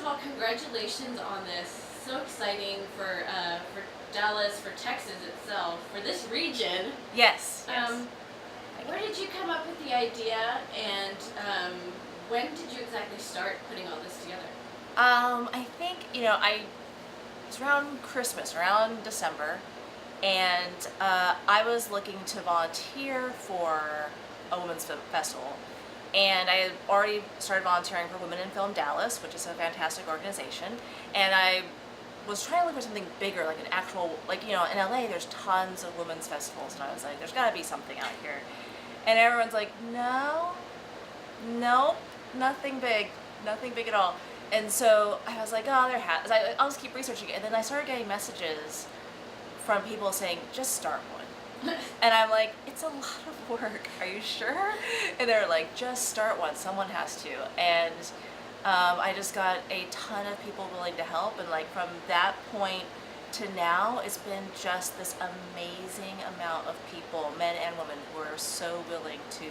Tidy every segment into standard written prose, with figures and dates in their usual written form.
of all, congratulations on this. So exciting for Dallas, for Texas itself, for this region. Yes. Where did you come up with the idea, and when did you exactly start putting all this together? I think, it's around Christmas, around December, and I was looking to volunteer for a women's film festival. And I had already started volunteering for Women in Film Dallas, which is a fantastic organization. And I was trying to look for something bigger, like an actual, in LA, there's tons of women's festivals. And I was like, there's got to be something out here. And everyone's like, no, nope, nothing big at all. And so I was like, oh, there has. I'll just keep researching it. And then I started getting messages from people saying, just start one. And I'm like, it's a lot of work. Are you sure? And they're like, just start one. Someone has to. And I just got a ton of people willing to help. And like from that point to now, it's been just this amazing amount of people, men and women, who are so willing to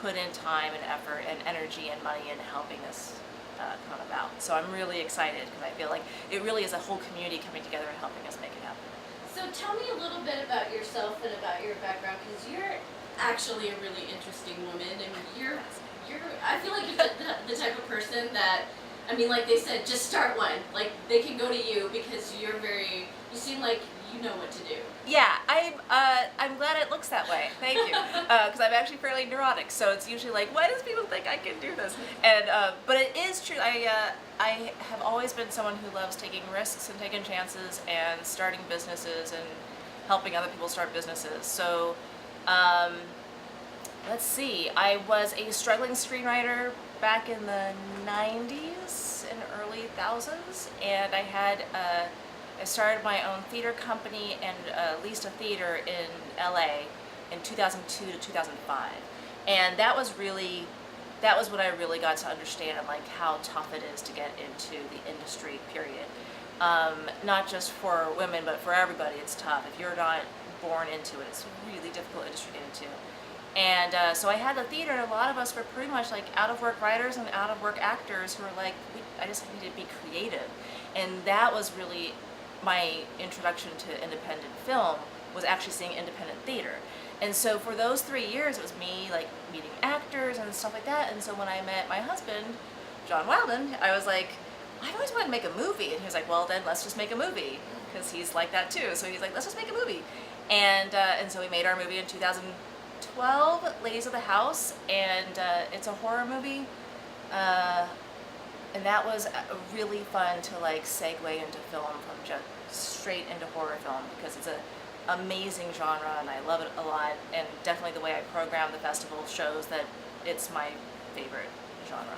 put in time and effort and energy and money in helping this come about. So I'm really excited because I feel like it really is a whole community coming together and helping us make it happen. So tell me a little bit about yourself and about your background, because you're actually a really interesting woman, and you're I feel like you're the type of person that, I mean, like they said, just start one. Like they can go to you because you seem like you know what to do. Yeah, I'm glad it looks that way. Thank you, because I'm actually fairly neurotic, so it's usually like, why does people think I can do this? And but it is true. I have always been someone who loves taking risks and taking chances and starting businesses and helping other people start businesses. So let's see. I was a struggling screenwriter back in the 90s and early thousands, and I started my own theater company and leased a theater in LA in 2002 to 2005. And that was when I really got to understand like how tough it is to get into the industry, period. Not just for women, but for everybody it's tough. If you're not born into it, it's a really difficult industry to get into. And so I had the theater, and a lot of us were pretty much like out-of-work writers and out-of-work actors who were like, I just need to be creative. And that was really my introduction to independent film, was actually seeing independent theater. And so for those 3 years, it was me like meeting actors and stuff like that. And so when I met my husband, John Wilden, I was like, I've always wanted to make a movie. And he was like, well, then let's just make a movie, because he's like that too. So he's like, let's just make a movie. And so we made our movie in 2012, Ladies of the House, and it's a horror movie. And that was really fun to like segue into film from just straight into horror film, because it's an amazing genre and I love it a lot, and definitely the way I program the festival shows that it's my favorite genre.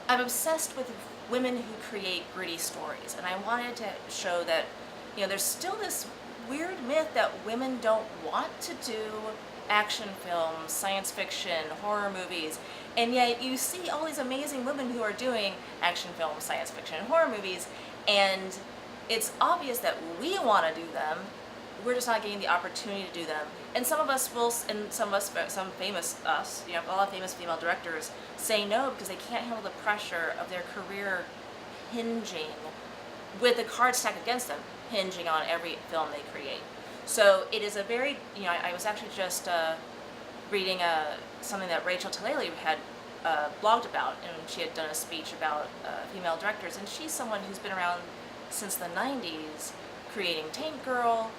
I'm obsessed with women who create gritty stories, and I wanted to show that there's still this weird myth that women don't want to do action films, science fiction, horror movies, and yet you see all these amazing women who are doing action films, science fiction, and horror movies, and it's obvious that we want to do them. We're just not getting the opportunity to do them. And some of us will, and some famous a lot of famous female directors say no because they can't handle the pressure of their career hinging, with the cards stacked against them, hinging on every film they create. So it is a very, I was actually just reading something that Rachel Talalay had blogged about, and she had done a speech about female directors, and she's someone who's been around since the 90s, creating Tank Girl,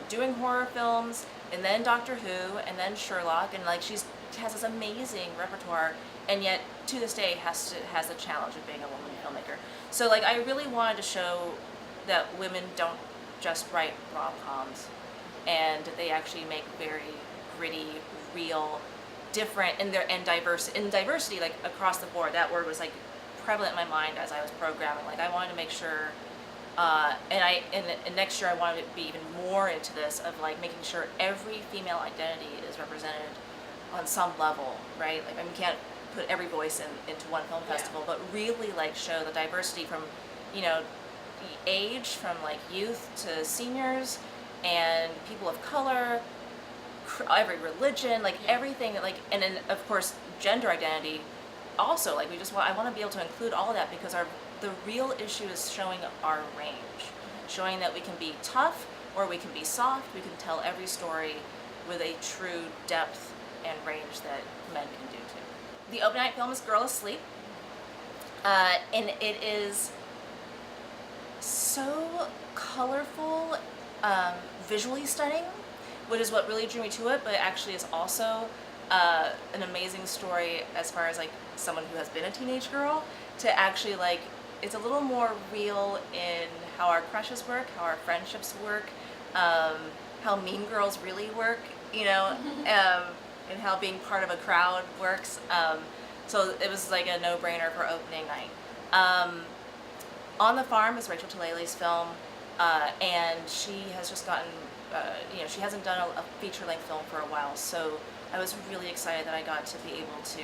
doing horror films, and then Doctor Who, and then Sherlock, and like she has this amazing repertoire, and yet to this day has the challenge of being a woman filmmaker. So like I really wanted to show that women don't just write rom-coms, and they actually make very gritty, real, different, and diversity like across the board. That word was like prevalent in my mind as I was programming. Like I wanted to make sure, and next year I wanted to be even more into this of like making sure every female identity is represented on some level, right? Like we can't put every voice into one film festival, but really like show the diversity from, age, from like youth to seniors and people of color, every religion, like everything, like, and then of course gender identity also, like I want to be able to include all of that, because the real issue is showing our range, showing that we can be tough or we can be soft. We can tell every story with a true depth and range that men can do too. The opening night film is Girl Asleep, and it is so colorful, visually stunning, which is what really drew me to it, but it actually is also an amazing story as far as like someone who has been a teenage girl to actually like, it's a little more real in how our crushes work, how our friendships work, how mean girls really work, you know, and how being part of a crowd works. So it was like a no-brainer for opening night. On the Farm is Rachel Talalay's film, and she has just gotten, she hasn't done a feature-length film for a while, so I was really excited that I got to be able to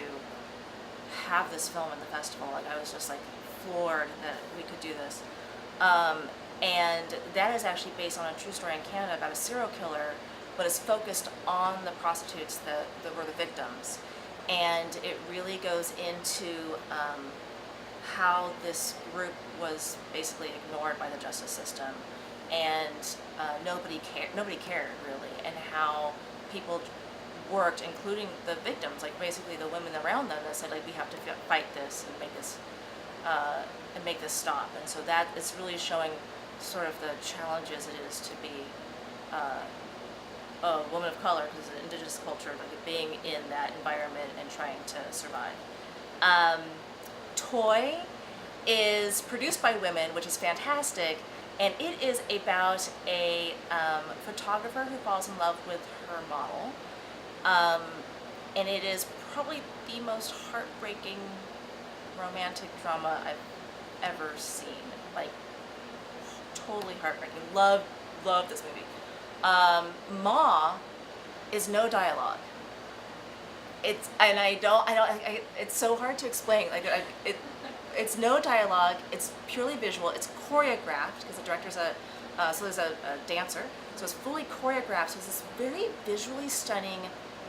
have this film in the festival. Like, I was just like floored that we could do this. And that is actually based on a true story in Canada about a serial killer, but it's focused on the prostitutes that were the victims. And it really goes into how this group was basically ignored by the justice system, and nobody cared really, and how people worked, including the victims, like basically the women around them, that said like, we have to fight this and make this stop. And so that is really showing sort of the challenges it is to be a woman of color, because it's an indigenous culture, like being in that environment and trying to survive. Toy is produced by women, which is fantastic, and it is about a photographer who falls in love with her model, and it is probably the most heartbreaking romantic drama I've ever seen. Like, totally heartbreaking. Love this movie. Ma is no dialogue. It's so hard to explain. Like, it's no dialogue. It's purely visual. It's choreographed because the director's there's a dancer. So it's fully choreographed. So it's this very visually stunning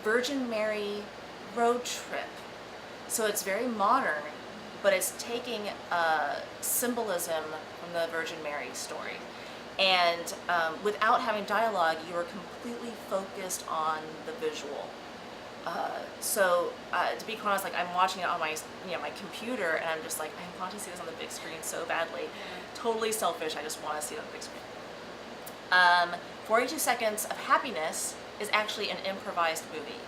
Virgin Mary road trip. So it's very modern, but it's taking symbolism from the Virgin Mary story. And without having dialogue, you are completely focused on the visual. To be quite honest, like, I'm watching it on my computer, and I'm just like, I want to see this on the big screen so badly. Totally selfish. I just want to see it on the big screen. 42 Seconds of Happiness is actually an improvised movie.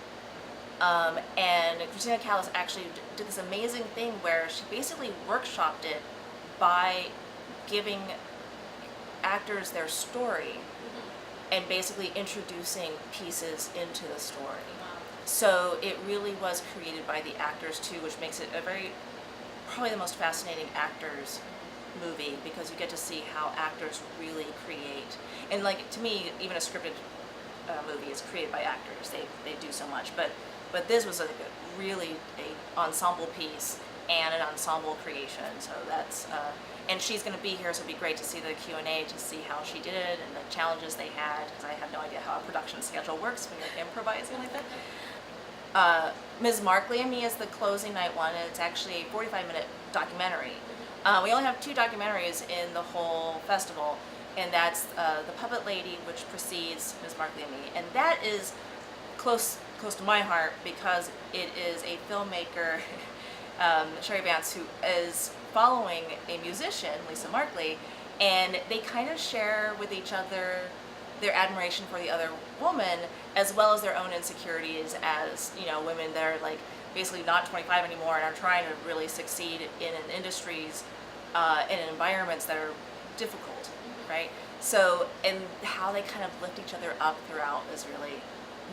And Justina Walford actually did this amazing thing where she basically workshopped it by giving actors their story and basically introducing pieces into the story. So it really was created by the actors too, which makes it probably the most fascinating actors movie, because you get to see how actors really create. And like, to me, even a scripted movie is created by actors. They do so much, but this was really a ensemble piece and an ensemble creation. So that's and she's going to be here, so it'd be great to see the Q&A to see how she did it and the challenges they had, because I have no idea how a production schedule works when you're improvising like that. Ms. Markley and Me is the closing night one, and it's actually a 45-minute documentary. We only have 2 documentaries in the whole festival, and that's The Puppet Lady, which precedes Ms. Markley and Me, and that is close to my heart because it is a filmmaker, Sherry Vance, who is following a musician, Lisa Markley, and they kind of share with each other their admiration for the other woman, as well as their own insecurities as, women that are like basically not 25 anymore and are trying to really succeed in industries and in environments that are difficult, right? So, and how they kind of lift each other up throughout is really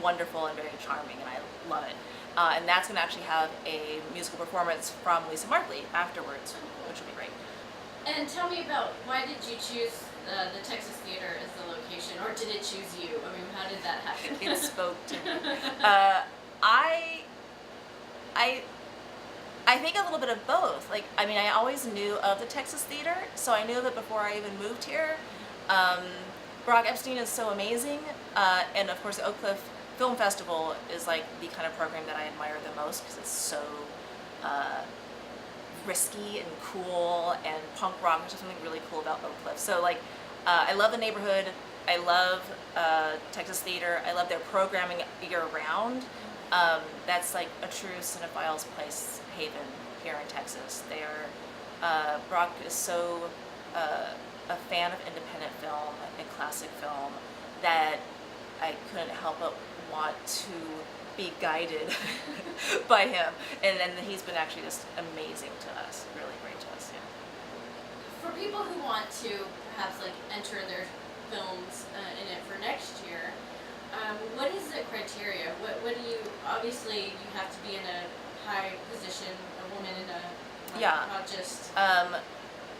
wonderful and very charming, and I love it. And that's going to actually have a musical performance from Lisa Markley afterwards, which will be great. And tell me about, why did you choose the Texas Theater as the location, or did it choose you? I mean, how did that happen? It spoke to me. I think a little bit of both. Like, I mean, I always knew of the Texas Theater, so I knew that before I even moved here. Brock Epstein is so amazing, and of course the Oak Cliff Film Festival is like the kind of program that I admire the most, because it's so risky and cool, and punk rock. There's something really cool about Oak Cliff. So like, I love the neighborhood. I love Texas theater. I love their programming year round. That's like a true cinephile's place haven here in Texas. Brock is so a fan of independent film and classic film that I couldn't help but want to be guided by him. And he's been actually just amazing to us, really great to us. Yeah. For people who want to perhaps like enter their films in it for next year, what is the criteria? What do you, obviously you have to be in a high position, a woman in a, not just...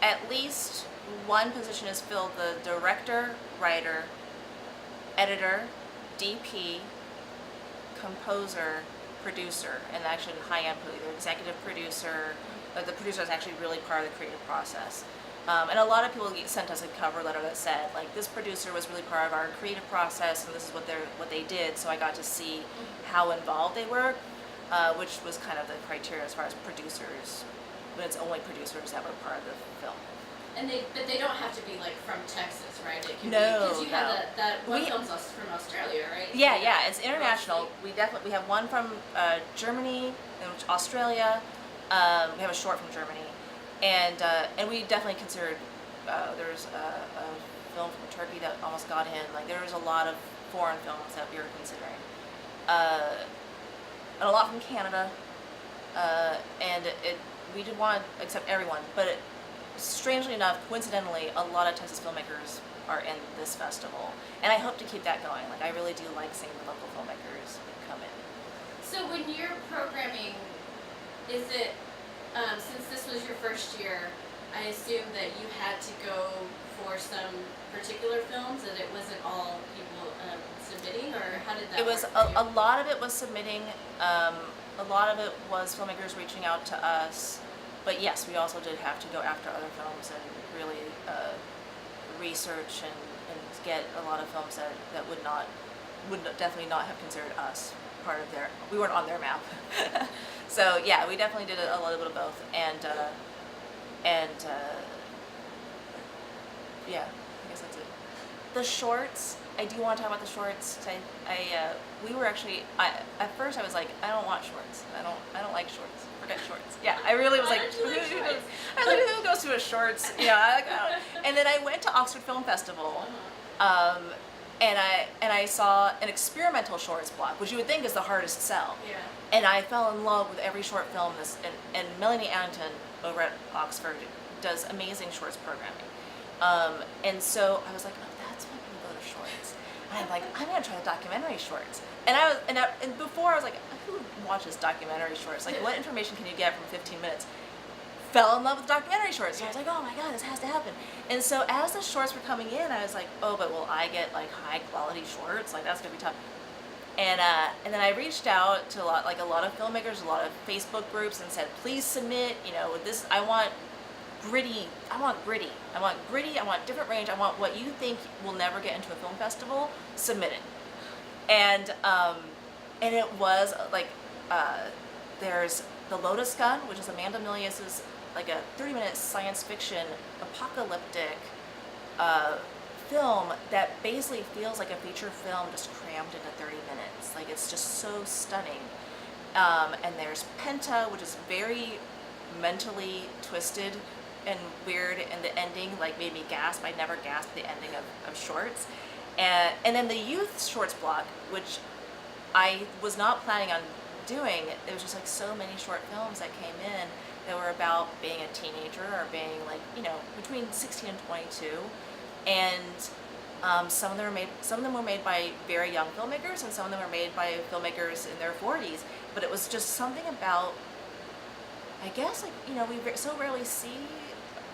At least one position is filled: the director, writer, editor, DP, composer, producer, and actually high-end either executive producer. The producer is actually really part of the creative process. And a lot of people sent us a cover letter that said, like, this producer was really part of our creative process, and this is what they did. So I got to see how involved they were, which was kind of the criteria as far as producers. But it's only producers that were part of the film. And but they don't have to be like from Texas, right? It can No, be, because you no. have that one film's from Australia, right? Yeah, it's international. We have one from Germany, Australia. We have a short from Germany, and we definitely considered. There's a film from Turkey that almost got in. Like, there was a lot of foreign films that we were considering, and a lot from Canada. We did want to accept everyone, but strangely enough, coincidentally, a lot of Texas filmmakers are in this festival, and I hope to keep that going. Like, I really do like seeing the local filmmakers come in. So when you're programming, is it, since this was your first year, I assume that you had to go for some particular films, that it wasn't all people submitting, or how did that It was work for you? a lot of it was submitting. A lot of it was filmmakers reaching out to us, but yes, we also did have to go after other films and really research and get a lot of films that would definitely not have considered us part of their. We weren't on their map. So yeah, we definitely did a little bit of both, and yeah, I guess that's it. The shorts. I do want to talk about the shorts. We were actually. At first I was like, I don't want shorts. I don't like shorts. Forget shorts. Yeah, I really was Why like, don't you like shorts? I was like, who goes to a shorts? Yeah, I don't. And then I went to Oxford Film Festival, and I saw an experimental shorts block, which you would think is the hardest sell. Yeah. And I fell in love with every short film. And Melanie Addington over at Oxford does amazing shorts programming. And so I was like, oh, that's why people go to shorts. And I'm like, I'm gonna try the documentary shorts. And before I was like, who watches documentary shorts? Like, what information can you get from 15 minutes? Fell in love with documentary shorts. So I was like, oh my god, this has to happen. And so as the shorts were coming in, I was like, oh, but will I get like high quality shorts? Like, that's gonna be tough. And then I reached out to a lot of filmmakers, a lot of Facebook groups, and said, please submit. This. I want gritty. I want different range. I want what you think will never get into a film festival. Submit it. And it was like, there's The Lotus Gun, which is Amanda Milius's like a 30-minute science fiction apocalyptic film that basically feels like a feature film just crammed into 30 minutes. Like, it's just so stunning. And there's Penta, which is very mentally twisted and weird, and the ending like made me gasp. I never gasped the ending of shorts. And then the youth shorts block, which I was not planning on doing. There was just like so many short films that came in that were about being a teenager or being like, between 16 and 22. And some of them were made by very young filmmakers, and some of them were made by filmmakers in their 40s. But it was just something about, I guess, like, we so rarely see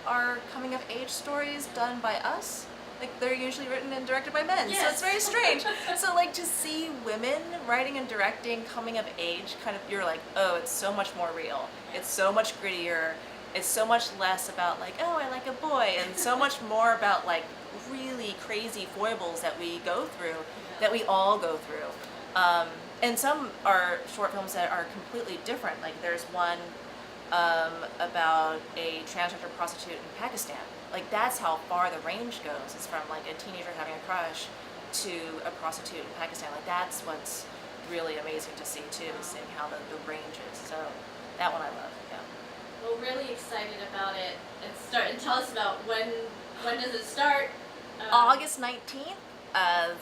our coming of age stories done by us. Like, they're usually written and directed by men. Yes. So it's very strange. So like, to see women writing and directing coming of age, kind of, you're like, oh, it's so much more real. It's so much grittier. It's so much less about like, oh, I like a boy, and so much more about like really crazy foibles that we go through, that we all go through. And some are short films that are completely different. Like, there's one about a transgender prostitute in Pakistan. Like that's how far the range goes. It's from like a teenager having a crush to a prostitute in Pakistan. Like that's what's really amazing to see too, seeing how the range is. So that one I love. Yeah. Well, really excited about it. And tell us about when does it start? August 19th,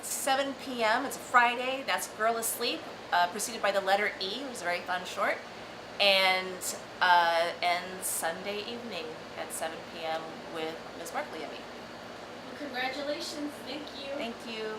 7 p.m. It's a Friday. That's Girl Asleep, preceded by the letter E, which is a very fun short, and ends Sunday evening at 7 p.m. with Ms. Markley and me. Well, congratulations. Thank you. Thank you.